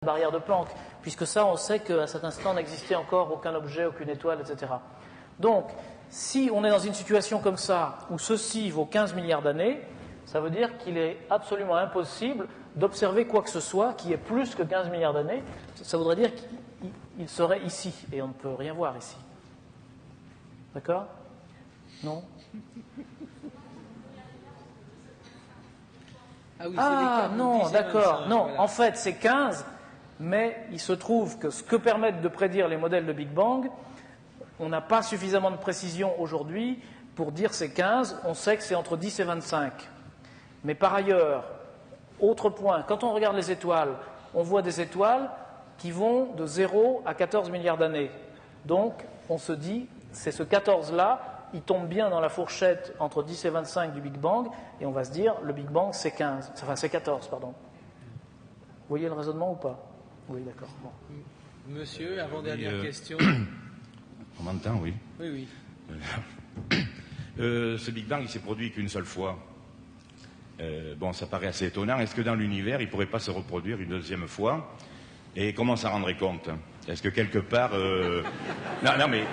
barrière de Planck, puisque ça, on sait qu'à cet instant n'existait encore aucun objet, aucune étoile, etc. Donc, si on est dans une situation comme ça, où ceci vaut 15 milliards d'années, ça veut dire qu'il est absolument impossible d'observer quoi que ce soit qui est plus que 15 milliards d'années. Ça voudrait dire qu'il serait ici, et on ne peut rien voir ici. D'accord? Non? Ah non, d'accord. Non, voilà. En fait, c'est 15, mais il se trouve que ce que permettent de prédire les modèles de Big Bang, on n'a pas suffisamment de précision aujourd'hui pour dire c'est 15, on sait que c'est entre 10 et 25. Mais par ailleurs, autre point, quand on regarde les étoiles, on voit des étoiles qui vont de 0 à 14 milliards d'années. Donc, on se dit, c'est ce 14-là, il tombe bien dans la fourchette entre 10 et 25 du Big Bang, et on va se dire, le Big Bang, c'est 15, enfin c'est 14, pardon. Vous voyez le raisonnement ou pas? Oui, d'accord. Bon. Monsieur, avant-dernière question. On m'entend, oui. Oui, oui. Ce Big Bang, il s'est produit qu'une seule fois. Bon, ça paraît assez étonnant. Est-ce que dans l'univers, il ne pourrait pas se reproduire une deuxième fois? Et comment ça rendrait compte? Est-ce que quelque part... Non, mais...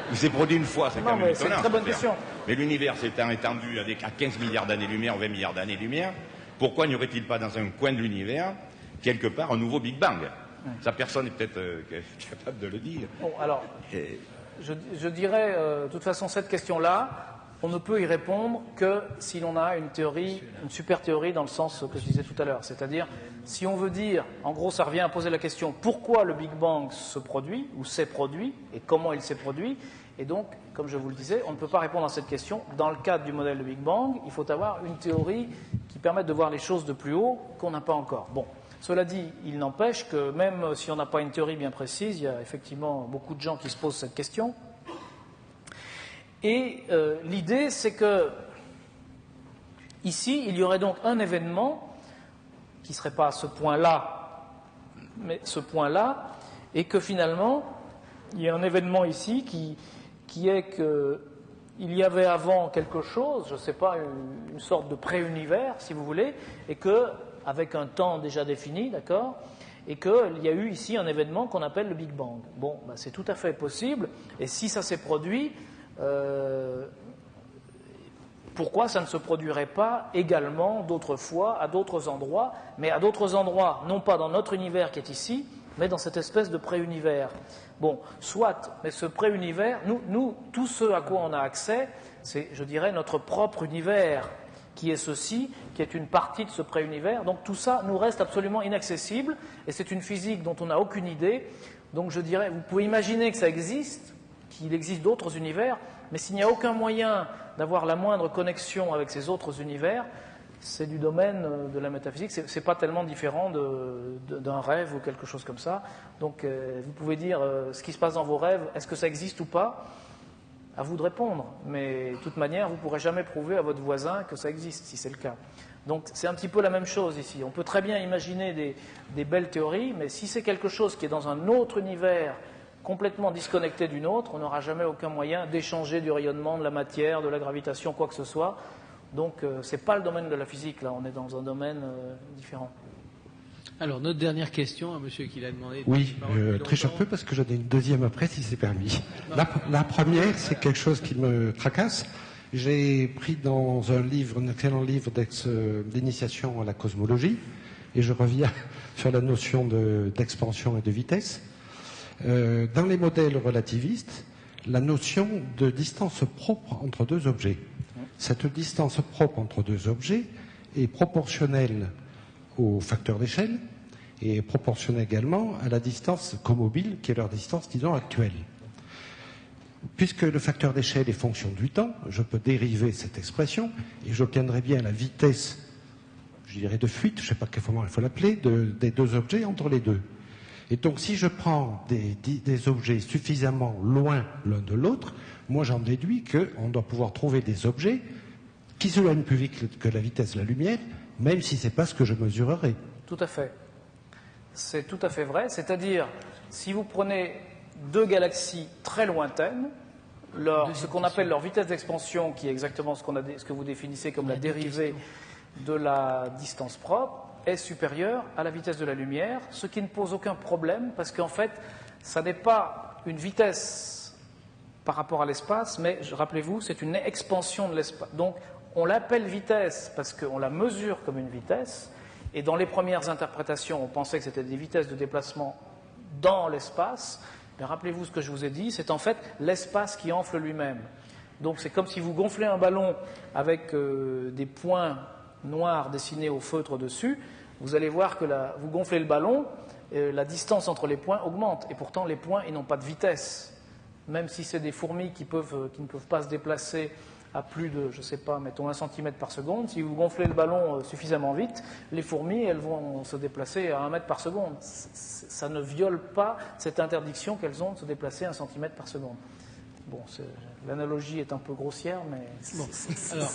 Il s'est produit une fois, c'est quand même étonnant. C'est une très bonne question. Mais l'univers s'étant étendu à 15 milliards d'années-lumière ou 20 milliards d'années-lumière, pourquoi n'y aurait-il pas dans un coin de l'univers, quelque part, un nouveau Big Bang? Ça, personne n'est peut-être capable de le dire. Bon, alors, je dirais, de toute façon, cette question-là, on ne peut y répondre que si l'on a une théorie, une super théorie dans le sens que je disais tout à l'heure. C'est-à-dire, si on veut dire, en gros, ça revient à poser la question pourquoi le Big Bang se produit, ou s'est produit, et comment il s'est produit. Et donc, comme je vous le disais, on ne peut pas répondre à cette question. Dans le cadre du modèle de Big Bang, il faut avoir une théorie qui permette de voir les choses de plus haut qu'on n'a pas encore. Bon, cela dit, il n'empêche que même si on n'a pas une théorie bien précise, il y a effectivement beaucoup de gens qui se posent cette question. Et l'idée, c'est que ici, il y aurait donc un événement qui ne serait pas à ce point-là, mais ce point-là, et que finalement, il y a un événement ici qui est qu'il y avait avant quelque chose, je ne sais pas, une sorte de pré-univers, si vous voulez, et que, avec un temps déjà défini, d'accord, et qu'il y a eu ici un événement qu'on appelle le Big Bang. Bon, ben, c'est tout à fait possible, et si ça s'est produit, pourquoi ça ne se produirait pas également d'autres fois, à d'autres endroits, mais à d'autres endroits, non pas dans notre univers qui est ici, mais dans cette espèce de pré-univers. Bon, soit, mais ce pré-univers, nous, tout ce à quoi on a accès, c'est, je dirais, notre propre univers, qui est ceci, qui est une partie de ce pré-univers. Donc tout ça nous reste absolument inaccessible, et c'est une physique dont on n'a aucune idée. Donc je dirais, vous pouvez imaginer que ça existe, qu'il existe d'autres univers, mais s'il n'y a aucun moyen d'avoir la moindre connexion avec ces autres univers, c'est du domaine de la métaphysique, c'est pas tellement différent d'un rêve ou quelque chose comme ça. Donc vous pouvez dire ce qui se passe dans vos rêves, est-ce que ça existe ou pas? À vous de répondre, mais de toute manière, vous ne pourrez jamais prouver à votre voisin que ça existe, si c'est le cas. Donc c'est un petit peu la même chose ici. On peut très bien imaginer des belles théories, mais si c'est quelque chose qui est dans un autre univers, complètement disconnecté d'une autre, on n'aura jamais aucun moyen d'échanger du rayonnement, de la matière, de la gravitation, quoi que ce soit. Donc ce n'est pas le domaine de la physique, là, on est dans un domaine différent. Alors, notre dernière question à monsieur qui l'a demandé. Oui, je triche un peu parce que j'en ai une deuxième après, si c'est permis. La première, c'est quelque chose qui me tracasse. J'ai pris dans un livre, un excellent livre d'initiation à la cosmologie, et je reviens sur la notion d'expansion et de vitesse. Dans les modèles relativistes, la notion de distance propre entre deux objets. Cette distance propre entre deux objets est proportionnelle au facteur d'échelle et est proportionnelle également à la distance comobile, qui est leur distance, disons, actuelle. Puisque le facteur d'échelle est fonction du temps, je peux dériver cette expression et j'obtiendrai bien la vitesse, je dirais de fuite, je ne sais pas comment il faut l'appeler, des deux objets entre les deux. Et donc, si je prends des objets suffisamment loin l'un de l'autre, moi j'en déduis qu'on doit pouvoir trouver des objets qui s'éloignent plus vite que la vitesse de la lumière, même si ce n'est pas ce que je mesurerai. Tout à fait. C'est tout à fait vrai. C'est-à-dire, si vous prenez deux galaxies très lointaines, ce qu'on appelle leur vitesse d'expansion, qui est exactement ce que vous définissez comme la dérivée de la distance propre, est supérieure à la vitesse de la lumière, ce qui ne pose aucun problème, parce qu'en fait, ça n'est pas une vitesse par rapport à l'espace, mais rappelez-vous, c'est une expansion de l'espace. Donc, on l'appelle vitesse parce qu'on la mesure comme une vitesse, et dans les premières interprétations, on pensait que c'était des vitesses de déplacement dans l'espace. Mais rappelez-vous ce que je vous ai dit, c'est en fait l'espace qui enfle lui-même. Donc c'est comme si vous gonflez un ballon avec des points noirs dessinés au feutre dessus. Vous allez voir que vous gonflez le ballon, la distance entre les points augmente. Et pourtant, les points, ils n'ont pas de vitesse. Même si c'est des fourmis qui ne peuvent pas se déplacer à plus de, je ne sais pas, mettons 1 cm par seconde, si vous gonflez le ballon suffisamment vite, les fourmis, elles vont se déplacer à 1 mètre par seconde. Ça ne viole pas cette interdiction qu'elles ont de se déplacer 1 cm par seconde. Bon, l'analogie est un peu grossière, mais... Bon, alors,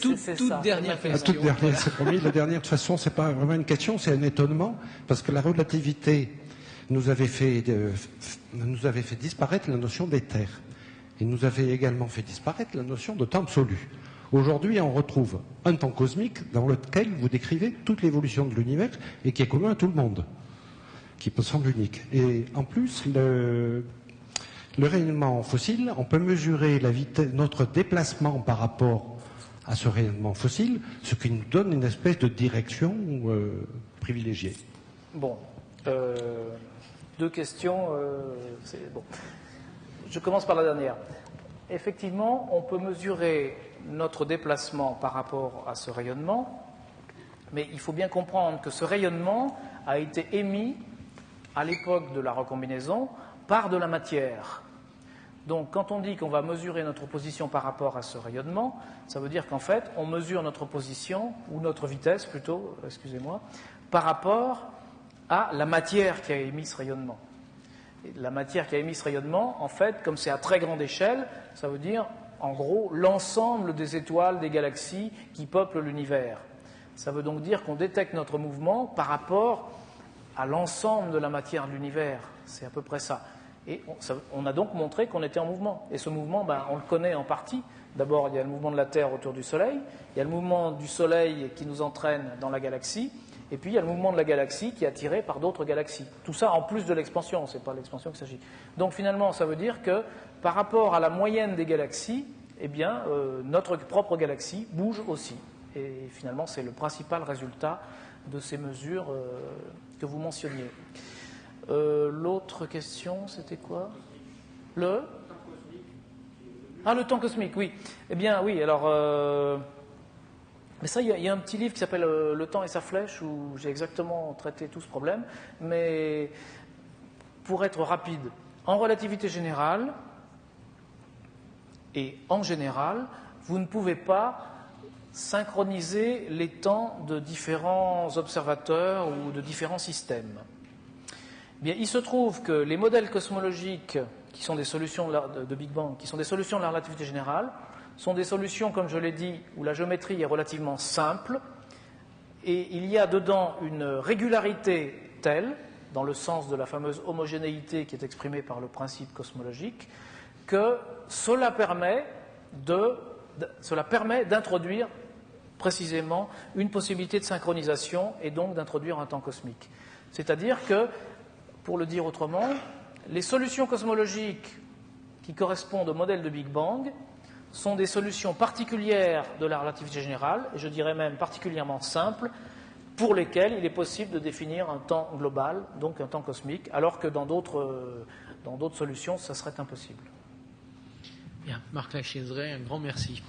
toute dernière question. Toute dernière, c'est promis. La dernière, de toute façon, c'est pas vraiment une question, c'est un étonnement, parce que la relativité nous avait fait disparaître la notion d'éther. Et nous avait également fait disparaître la notion de temps absolu. Aujourd'hui, on retrouve un temps cosmique dans lequel vous décrivez toute l'évolution de l'univers et qui est commun à tout le monde, qui me semble unique. Et en plus, le rayonnement fossile, on peut mesurer notre déplacement par rapport à ce rayonnement fossile, ce qui nous donne une espèce de direction privilégiée. Bon, 2 questions. Bon. Je commence par la dernière. Effectivement, on peut mesurer notre déplacement par rapport à ce rayonnement, mais il faut bien comprendre que ce rayonnement a été émis à l'époque de la recombinaison par de la matière. Donc quand on dit qu'on va mesurer notre position par rapport à ce rayonnement, ça veut dire qu'en fait, on mesure notre position, ou notre vitesse plutôt, excusez-moi, par rapport à la matière qui a émis ce rayonnement. La matière qui a émis ce rayonnement, en fait, comme c'est à très grande échelle, ça veut dire, en gros, l'ensemble des étoiles, des galaxies qui peuplent l'univers. Ça veut donc dire qu'on détecte notre mouvement par rapport à l'ensemble de la matière de l'univers. C'est à peu près ça. Et on a donc montré qu'on était en mouvement. Et ce mouvement, on le connaît en partie. D'abord, il y a le mouvement de la Terre autour du Soleil, il y a le mouvement du Soleil qui nous entraîne dans la galaxie, et puis il y a le mouvement de la galaxie qui est attiré par d'autres galaxies. Tout ça en plus de l'expansion, ce n'est pas l'expansion qu'il s'agit. Donc finalement, ça veut dire que par rapport à la moyenne des galaxies, eh bien, notre propre galaxie bouge aussi. Et finalement, c'est le principal résultat de ces mesures que vous mentionniez. L'autre question, c'était quoi ? Le temps cosmique, oui. Eh bien, oui, alors... Mais ça, il y a un petit livre qui s'appelle Le temps et sa flèche, où j'ai exactement traité tout ce problème. Mais pour être rapide, en relativité générale, et en général, vous ne pouvez pas synchroniser les temps de différents observateurs ou de différents systèmes. Bien, il se trouve que les modèles cosmologiques, qui sont des solutions de Big Bang, qui sont des solutions de la relativité générale, sont des solutions, comme je l'ai dit, où la géométrie est relativement simple, et il y a dedans une régularité telle, dans le sens de la fameuse homogénéité qui est exprimée par le principe cosmologique, que cela permet d'introduire précisément une possibilité de synchronisation et donc d'introduire un temps cosmique. C'est-à-dire que, pour le dire autrement, les solutions cosmologiques qui correspondent au modèle de Big Bang sont des solutions particulières de la relativité générale, et je dirais même particulièrement simples, pour lesquelles il est possible de définir un temps global, donc un temps cosmique, alors que dans d'autres solutions, ça serait impossible. Bien, Marc Lachesseray, un grand merci.